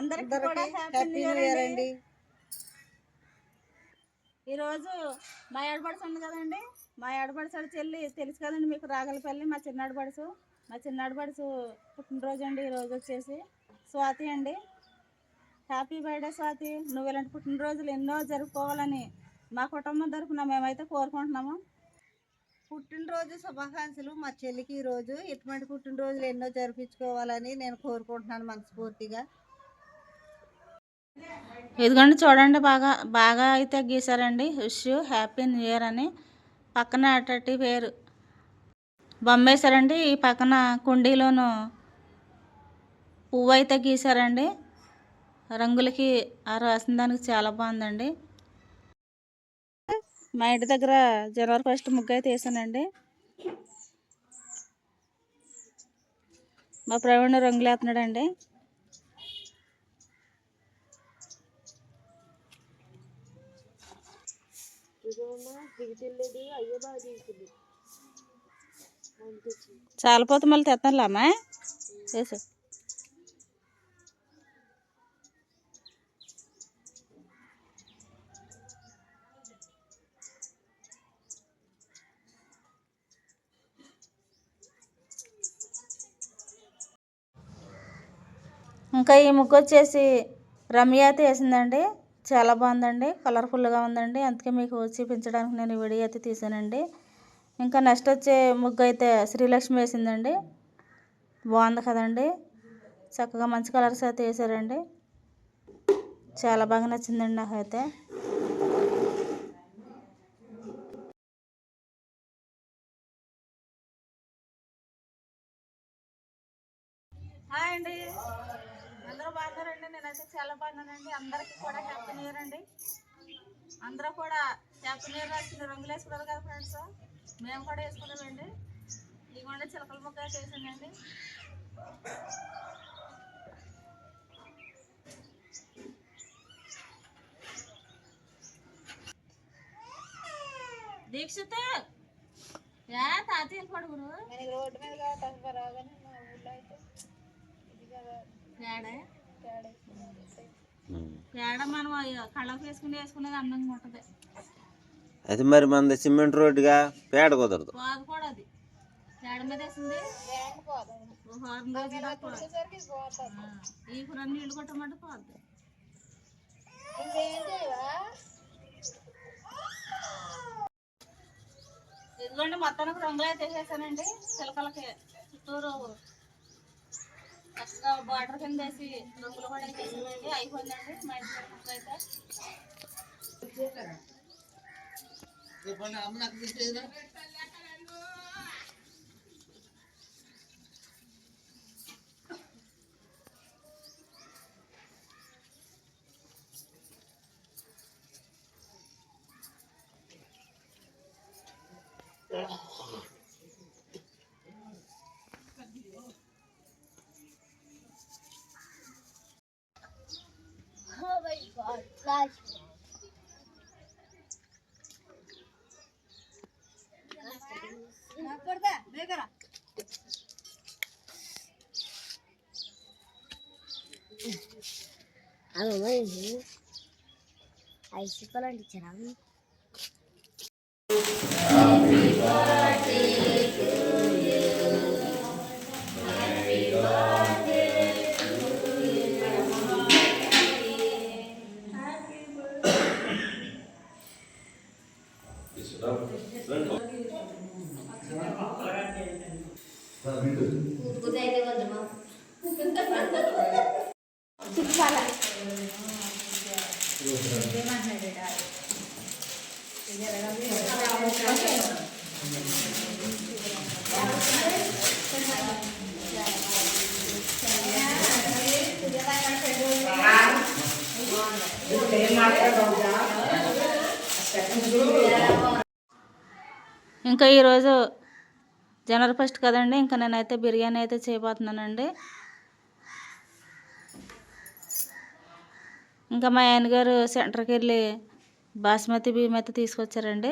అందరికీ కూడా happy new year అండి. ఈరోజు మా ఏడబడుసు ఉంది కదండి, మా ఏడబడుసు చెల్లి తెలుసు కదండి మీకు, రాగలపల్లి మా చిన్నాడు బడుసు పుట్టినరోజు అండి. ఈరోజు వచ్చేసి స్వాతి అండి. Happy birthday Swathi. నువ్వు ఇలాంటి పుట్టినరోజులు ఎన్నో జరుపుకోవాలని మా కుటుంబం తరఫున మేమైతే కోరుకుంటున్నాము. పుట్టినరోజు శుభాకాంక్షలు మా చెల్లికి. ఈరోజు ఇటువంటి పుట్టినరోజులు ఎన్నో జరిపించుకోవాలని నేను కోరుకుంటున్నాను మనస్ఫూర్తిగా. ఇదిగోండి చూడండి, బాగా బాగా అయితే గీసారండి. Wish you happy new year అని పక్కన అటటి పేరు బొమ్మేశారండి. ఈ పక్కన కుండీలోను పువ్వు అయితే గీసారండి. రంగులకి ఆ రాసిన దానికి చాలా బాగుందండి. మా ఇంటి దగ్గర జనవరి 1 ముగ్గు అయితే వేసానండి. మా ప్రవీణ్ రంగులు వేస్తున్నాడండి. చాలా పోతే మళ్ళీ తెస్తానులేమ్మా వేసా. ఇంకా ఈ ముగ్గు వచ్చేసి రమ్య అయితే వేసిందండి. చాలా బాగుందండి, కలర్ఫుల్గా ఉందండి. అందుకే మీకు చూపించడానికి నేను ఈ వీడియో అయితే తీసానండి. ఇంకా నెక్స్ట్ వచ్చే ముగ్గు అయితే శ్రీలక్ష్మి వేసిందండి. బాగుంది కదండి, చక్కగా మంచి కలర్స్ అయితే వేసారండి. చాలా బాగా నచ్చిందండి నాకైతే. హాయ్ అండి, అందరూ బాగున్నారండి? నేనైతే చాలా బాగున్నానండి. అందరికీ కూడా హ్యాపీ న్యూ ఇయర్ అండి. అందరూ కూడా హ్యాపీ న్యూ ఇయర్ రాసుకుని రంగులు వేసుకున్నారు కదా ఫ్రెండ్స్, మేము కూడా వేసుకున్నామండి. ఇదిగోండి చిలకల ముక్క అయితే వేసానండి. దీక్షిత్ తాతయ్య పడుగురు రోడ్డు మీద పేడ మనం కళ్ళకు వేసుకునేది అందంగా ఉంటుంది. అది మరి మన సిమెంట్ రోడ్డుగా పేడ కుదరదు. పోదు కూడా అది పేడ మీద వేసింది. ఈ కూర నీళ్ళు కొట్టమంటే పోద్ది. ఇదిగోండి మొత్తానికి రంగులు అయితే వేసేసానండి. చిలకలకి చుట్టూరు చక్కగా బార్డర్ కింద వేసి రంగులు కూడా వేసేసానండి. అయిపోయిందండి మా ఇంటి ముక్క అయితే. ఐసికలండి ఇచ్చారా? ఇంకా ఈరోజు జనవరి 1 కదండి, ఇంకా నేనైతే బిర్యానీ అయితే చేయబోతున్నానండి. ఇంకా మా ఆయనగారు సెంటర్కి వెళ్ళి బాస్మతి బియ్యం అయితే తీసుకొచ్చారండి.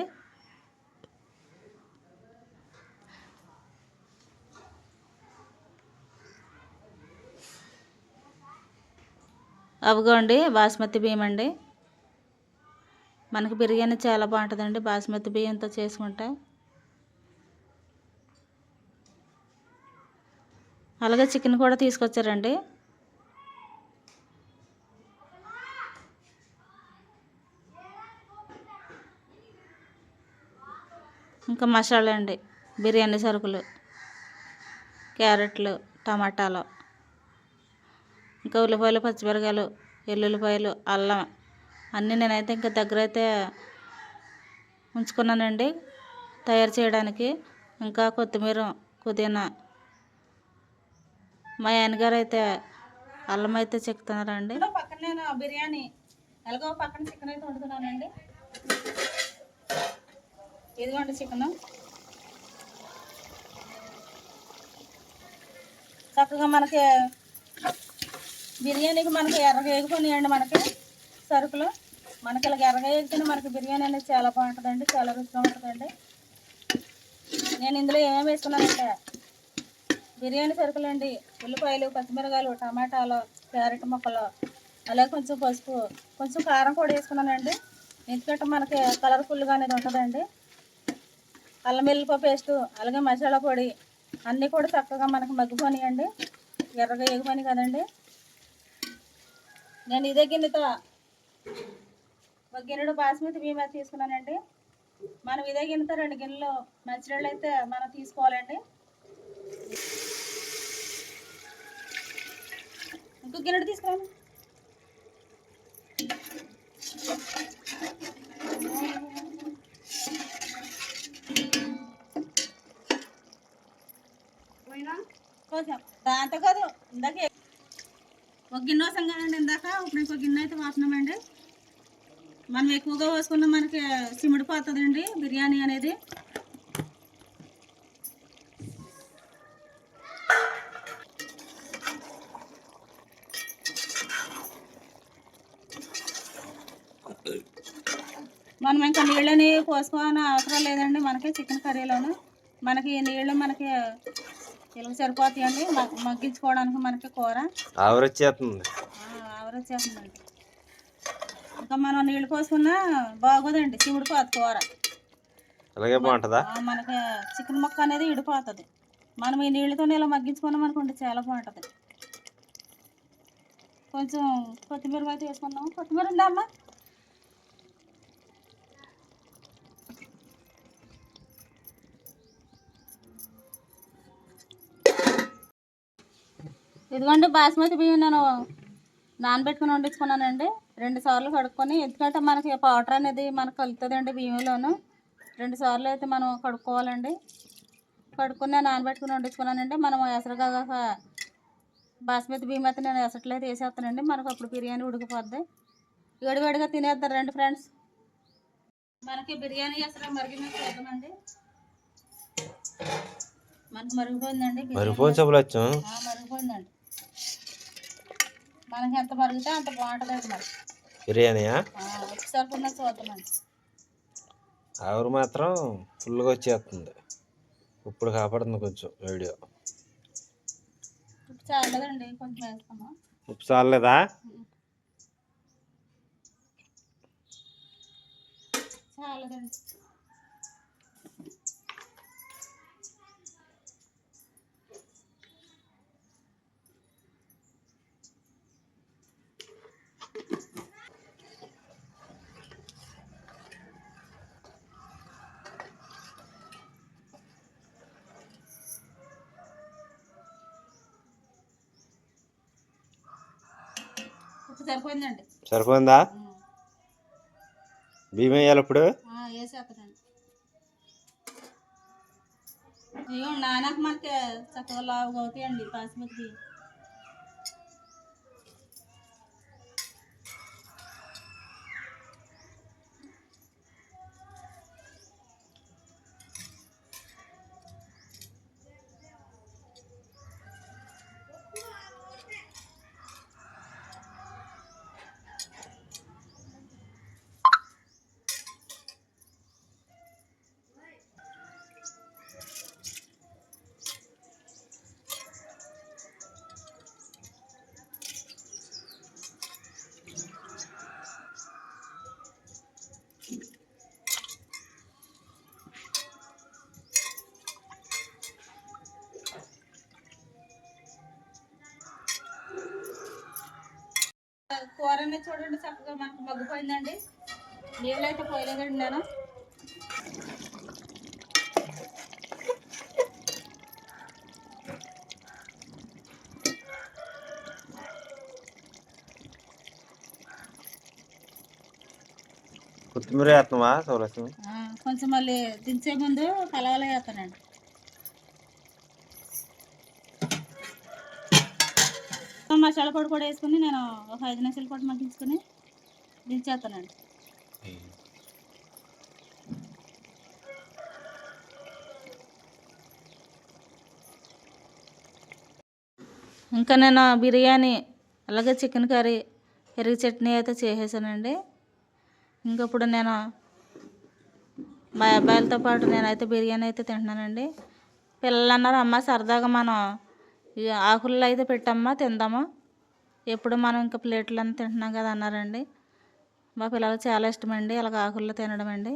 అవిగోండి బాస్మతి బియ్యం అండి. మనకి బిర్యానీ చాలా బాగుంటుందండి బాస్మతి బియ్యంతో చేసుకుంటే. అలాగే చికెన్ కూడా తీసుకొచ్చారండి. ఇంకా మసాలా అండి, బిర్యానీ సరుకులు, క్యారెట్లు, టమాటాలు, ఇంకా ఉల్లిపాయలు, పచ్చిమిరకాయలు, ఎల్లుల్లిపాయలు, అల్లం అన్నీ నేనైతే ఇంకా దగ్గర అయితే ఉంచుకున్నానండి తయారు చేయడానికి. ఇంకా కొత్తిమీర, పుదీనా. మా ఆయనగారు అయితే అల్లం అయితే చెక్కుతున్నారండి. పక్కన నేను బిర్యానీ ఎలాగో పక్కన చికెన్ అయితే వండుతున్నానండి. ఇదిగోండి చికెన్ చక్కగా మనకి బిర్యానీకి మనకి ఎర్రగా వేగిపోయినాయండి. మనకి సరుకులు మనకి ఇలా ఎర్రగా వేగితేనే మనకి బిర్యానీ అనేది చాలా బాగుంటుందండి, చాలా రుచిగా ఉంటుందండి. నేను ఇందులో ఏమేమి వేసుకున్నానంటే బిర్యానీ సరుకులు అండి, ఉల్లిపాయలు, పచ్చిమిరకాయలు, టమాటాలు, క్యారెట్ ముక్కలు, అలాగే కొంచెం పసుపు, కొంచెం కారం కూడా వేసుకున్నానండి. ఎందుకంటే మనకి కలర్ఫుల్గా అనేది ఉంటుందండి. అల్లం వెల్లుల్లిపాయ పేస్టు, అలాగే మసాలా పొడి అన్నీ కూడా చక్కగా మనకి మగ్గిపోయినాయండి, ఎర్రగా వేగిపోయినాయి కదండి. నేను ఇదే గిన్నెతో ఒక గిన్నెడు బాస్మతి బియ్యం అయితే తీసుకున్నానండి. మనం ఇదే గిన్నెతో 2 గిన్నెలు మంచినీళ్ళు అయితే మనం తీసుకోవాలండి. ఇంకో గిన్నెడు తీసుకురాను. కొంచెం దాంతో కాదు, ఇందాక ఒక గిన్నె వస్తాం కదండి ఇందాక, ఇప్పుడు ఇంకో గిన్నె అయితే వాడుతున్నామండి. మనం ఎక్కువగా పోసుకున్న మనకి సిమిడిపోతుందండి బిర్యానీ అనేది. మనం ఇంకా నీళ్ళని పోసుకోవాలని అవసరం లేదండి. మనకి చికెన్ కర్రీలోను మనకి నీళ్ళు మనకి ఇలా సరిపోతాయండి మగ్గించుకోవడానికి. మనకి కూర ఆవరొచ్చేస్తుందండి. ఇంకా మనం నీళ్ళు పోసుకున్నా బాగోదండి, చిమిడిపోతుంది కూర. అలాగే బాగుంటుందా? మనకి చికెన్ ముక్క అనేది ఇడిపోతుంది. మనం ఈ నీళ్ళతో ఇలా మగ్గించుకున్నాం అనుకోండి చాలా బాగుంటుంది. కొంచెం కొత్తిమీర అయితే వేసుకుందాము. కొత్తిమీర ఉందా అమ్మ? ఇదిగోండి బాస్మతి బియ్యం నేను నానబెట్టుకుని వండించుకున్నానండి. 2 సార్లు కడుక్కొని, ఎందుకంటే మనకి పౌడర్ అనేది మనకు కలుగుతుందండి బియ్యంలోను. 2 సార్లు అయితే మనం కడుక్కోవాలండి. కడుక్కుని నానబెట్టుకుని వండించుకున్నానండి. మనం ఎసరుగా బాస్మతి బియ్యం అయితే నేను ఎసట్లో అయితే వేసేస్తానండి. మనకు అప్పుడు బిర్యానీ ఉడికిపోద్ది. వేడివేడిగా తినేస్తారు రండి ఫ్రెండ్స్. మనకి బిర్యానీ ఎసరు మరిగిన చేద్దామండి. మనకు మరిగిపోయిందండి, మరిగిపోయిందండి. మనకి ఎంత మరిగితే అంత బాగుంటుంది మరి బిర్యానీయా. ఒకసారి ఉన్న చూద్దామండి. ఆవిరి మాత్రం ఫుల్గా వచ్చేస్తుంది. ఇప్పుడు కాపాడుతుంది కొంచెం వీడియో. ఉప్పు చాలేదండి, కొంచెం వేస్తాము. ఉప్పు చాలేదా? చాలేదండి. ఉప్పు సరిపోయిందండి. సరిపోయిందా? బియ్యం వేయాలి ఇప్పుడు. వేసేస్తానండి. అయ్యో నానాక మనకి చక్కగా లావుగా అవుతాయండి బాస్మతి బియ్యం. కూర అనేది చూడండి చక్కగా మనకు మగ్గిపోయిందండి. నీళ్ళు అయితే పోయలేదండి నేను. కొత్తిమీర వేస్తున్నావా సౌరసం? కొంచెం మళ్ళీ దించే ముందు కలవలో వేస్తానండి. మసాలా పొడి కూడా వేసుకుని నేను ఒక 5 నిమిషాల పాటు మగ్గించుకొని దించేస్తానండి. ఇంకా నేను బిర్యానీ అలాగే చికెన్ కర్రీ పెరుగు చట్నీ అయితే చేసేసానండి. ఇంకా ఇప్పుడు నేను మా అబ్బాయిలతో పాటు నేనైతే బిర్యానీ అయితే తింటున్నానండి. పిల్లలు అన్నారు, అమ్మ సరదాగా మనం ఈ ఆకుల్లో అయితే పెట్టమ్మా తిందామా, ఎప్పుడు మనం ఇంకా ప్లేట్లను తింటున్నాం కదా అన్నారండి. మా పిల్లలకు చాలా ఇష్టమండి అలాగ ఆకుల్లో తినడం అండి.